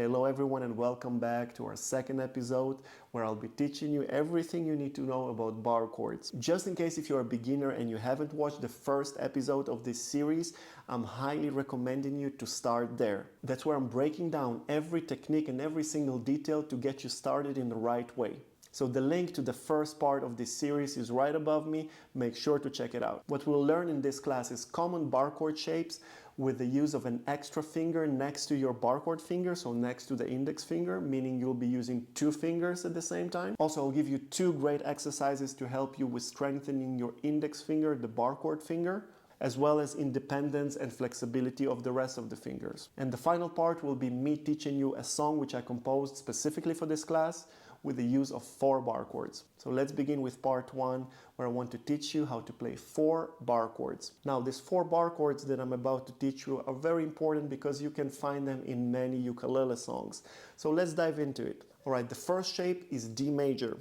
Hello everyone and welcome back to our second episode where I'll be teaching you everything you need to know about bar chords. Just in case if you're a beginner and you haven't watched the first episode of this series, I'm highly recommending you to start there. That's where I'm breaking down every technique and every single detail to get you started in the right way. So the link to the first part of this series is right above me. Make sure to check it out. What we'll learn in this class is common bar chord shapes with the use of an extra finger next to your bar chord finger, so next to the index finger, meaning you'll be using two fingers at the same time. Also, I'll give you two great exercises to help you with strengthening your index finger, the bar chord finger, as well as independence and flexibility of the rest of the fingers. And the final part will be me teaching you a song which I composed specifically for this class with the use of 4 bar chords. So let's begin with part 1, where I want to teach you how to play 4 bar chords. Now, these 4 bar chords that I'm about to teach you are very important because you can find them in many ukulele songs. So let's dive into it. All right, the first shape is D major.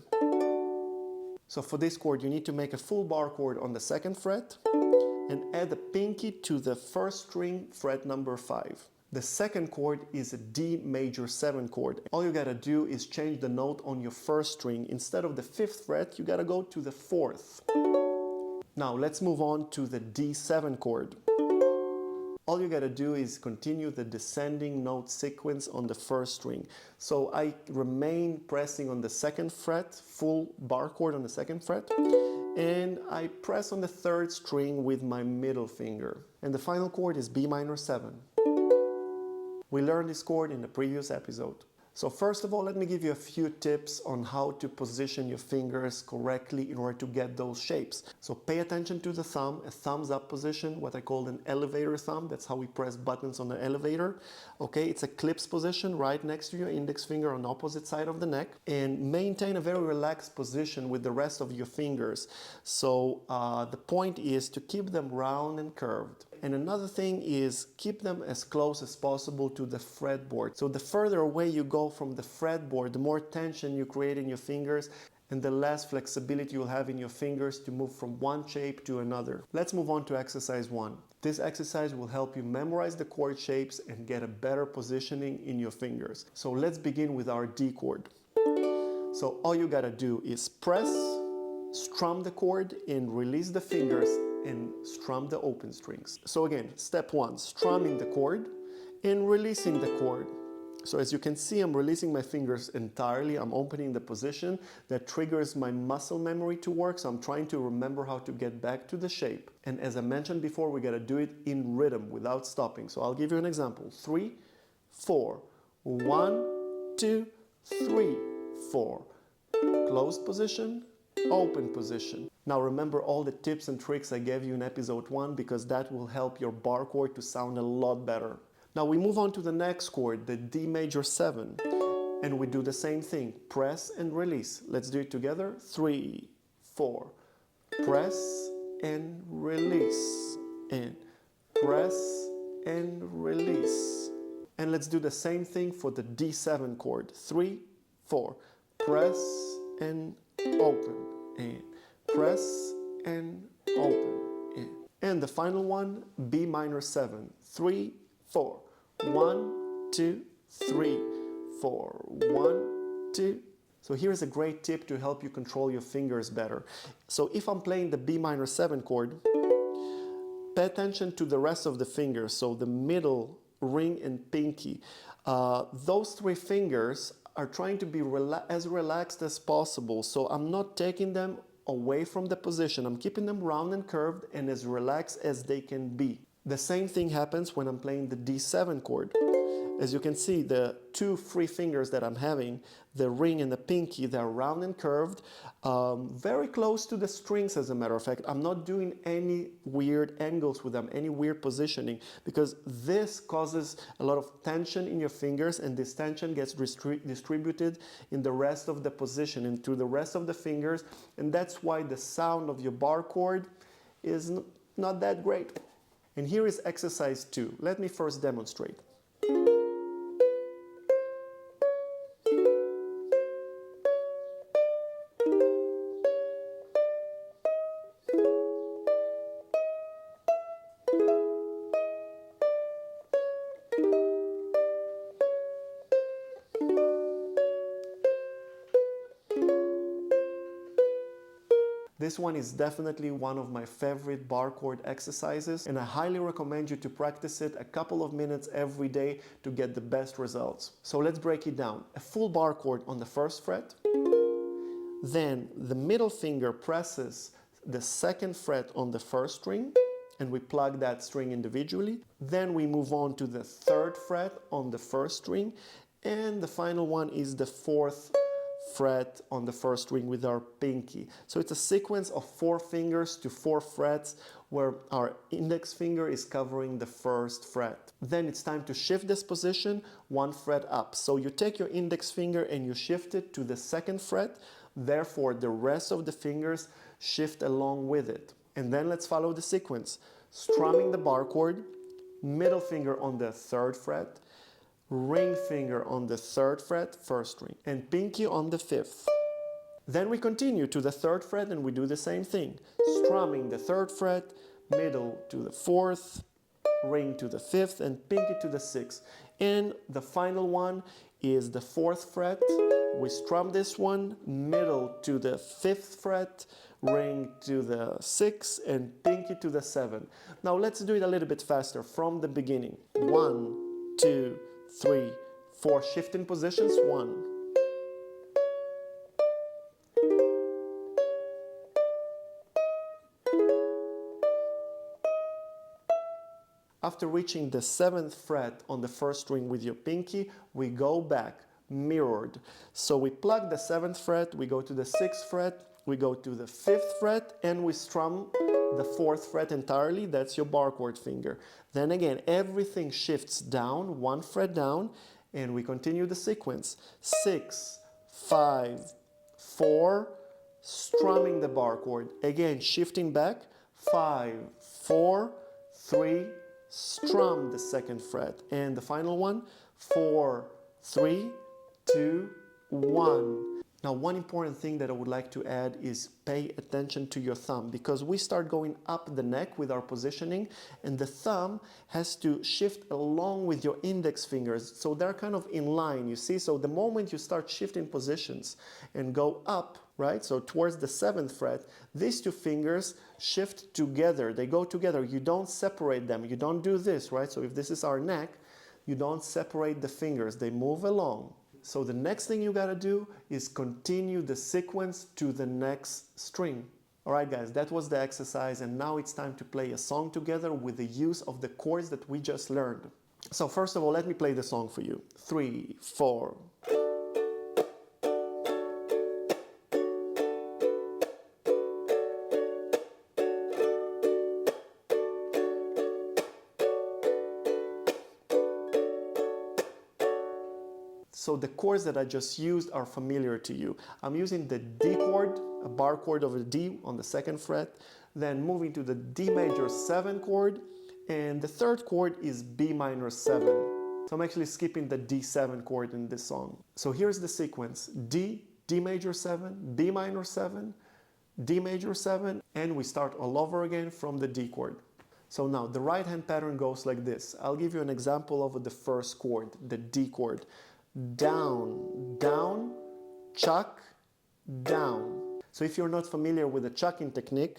So for this chord, you need to make a full bar chord on the 2nd fret and add a pinky to the 1st string, fret number 5. The second chord is a D major 7 chord. All you gotta do is change the note on your 1st string. Instead of the 5th fret, you gotta go to the 4th. Now let's move on to the D7 chord. All you gotta do is continue the descending note sequence on the 1st string. So I remain pressing on the 2nd fret, full bar chord on the 2nd fret, and I press on the 3rd string with my middle finger. And the final chord is B minor 7. We learned this chord in the previous episode. So first of all, let me give you a few tips on how to position your fingers correctly in order to get those shapes. So pay attention to the thumb, a thumbs up position, what I call an elevator thumb. That's how we press buttons on the elevator. Okay, it's a clips position right next to your index finger on the opposite side of the neck. And maintain a very relaxed position with the rest of your fingers. So the point is to keep them round and curved. And another thing is keep them as close as possible to the fretboard. So the further away you go from the fretboard, the more tension you create in your fingers and the less flexibility you'll have in your fingers to move from one shape to another. Let's move on to exercise 1. This exercise will help you memorize the chord shapes and get a better positioning in your fingers. So let's begin with our D chord. So all you gotta do is press, strum the chord and release the fingers and strum the open strings. So again, step 1, strumming the chord and releasing the chord. So as you can see, I'm releasing my fingers entirely. I'm opening the position that triggers my muscle memory to work. So I'm trying to remember how to get back to the shape. And as I mentioned before, we gotta do it in rhythm without stopping. So I'll give you an example. 3, 4, 1, 2, 3, 4. Closed position, open position. Now remember all the tips and tricks I gave you in episode 1 because that will help your bar chord to sound a lot better. Now we move on to the next chord, the D major 7, and we do the same thing, press and release. Let's do it together. 3, 4, press and release, and press and release. And let's do the same thing for the D7 chord. 3, 4, press and open, and press and open, and the final one, B minor 7. 3, 4, 1, 2, 3, 4, 1, 2. So here's a great tip to help you control your fingers better. So if I'm playing the B minor 7 chord, pay attention to the rest of the fingers. So the middle, ring and pinky. Those 3 fingers are trying to be as relaxed as possible. So I'm not taking them away from the position. I'm keeping them round and curved and as relaxed as they can be. The same thing happens when I'm playing the D7 chord. As you can see, the 2 free fingers that I'm having, the ring and the pinky, they're round and curved, very close to the strings as a matter of fact. I'm not doing any weird angles with them, any weird positioning, because this causes a lot of tension in your fingers and this tension gets distributed in the rest of the position and to the rest of the fingers, and that's why the sound of your bar chord is not that great. And here is exercise 2. Let me first demonstrate. This one is definitely one of my favorite bar chord exercises, and I highly recommend you to practice it a couple of minutes every day to get the best results. So let's break it down. A full bar chord on the first fret, then the middle finger presses the second fret on the first string, and we plug that string individually. Then we move on to the third fret on the first string, and the final one is the fourth fret on the first string with our pinky. So it's a sequence of 4 fingers to 4 frets where our index finger is covering the first fret. Then it's time to shift this position 1 fret up. So you take your index finger and you shift it to the second fret, therefore the rest of the fingers shift along with it. And then let's follow the sequence. Strumming the bar chord, middle finger on the third fret, ring finger on the third fret, first string, and pinky on the fifth. Then we continue to the third fret and we do the same thing. Strumming the third fret, middle to the fourth, ring to the fifth, and pinky to the sixth. And the final one is the fourth fret. We strum this one, middle to the fifth fret, ring to the sixth, and pinky to the seventh. Now let's do it a little bit faster from the beginning. 1, 2, 3, 4, shifting positions, 1. After reaching the 7th fret on the first string with your pinky, we go back, mirrored. So we plug the 7th fret, we go to the 6th fret, we go to the 5th fret, and we strum the 4th fret entirely. That's your bar chord finger. Then again, everything shifts down, 1 fret down, and we continue the sequence. 6, 5, 4, strumming the bar chord. Again, shifting back, 5, 4, 3, strum the 2nd fret. And the final one, 4, 3, 2, 1. Now, one important thing that I would like to add is pay attention to your thumb, because we start going up the neck with our positioning and the thumb has to shift along with your index fingers. So they're kind of in line, you see? So the moment you start shifting positions and go up, right? So towards the 7th fret, these 2 fingers shift together. They go together. You don't separate them. You don't do this, right? So if this is our neck, you don't separate the fingers. They move along. So the next thing you gotta do is continue the sequence to the next string. Alright guys, that was the exercise, and now it's time to play a song together with the use of the chords that we just learned. So first of all, let me play the song for you. 3, 4. So the chords that I just used are familiar to you. I'm using the D chord, a bar chord of a D on the 2nd fret, then moving to the D major 7 chord, and the 3rd chord is B minor 7. So I'm actually skipping the D7 chord in this song. So here's the sequence: D, D major 7, B minor 7, D major 7, and we start all over again from the D chord. So now the right hand pattern goes like this. I'll give you an example of the first chord, the D chord. Down, down, chuck, down. So if you're not familiar with the chucking technique,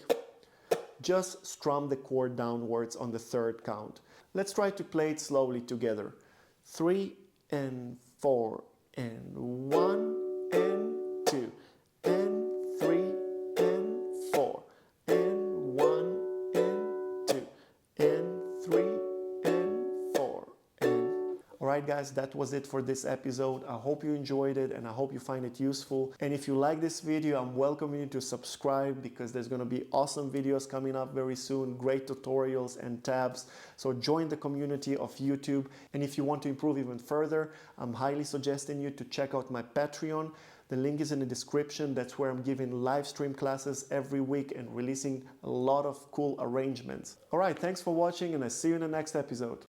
just strum the chord downwards on the 3rd count. Let's try to play it slowly together. 3 and 4 and 1 and 2 and 3 and 4 and 1 and 2 and 3 and 4 and... Alright guys, that was it for this episode. I hope you enjoyed it and I hope you find it useful. And if you like this video, I'm welcoming you to subscribe, because there's going to be awesome videos coming up very soon, great tutorials and tabs. So join the community of YouTube. And if you want to improve even further, I'm highly suggesting you to check out my Patreon. The link is in the description. That's where I'm giving live stream classes every week and releasing a lot of cool arrangements. Alright, thanks for watching, and I'll see you in the next episode.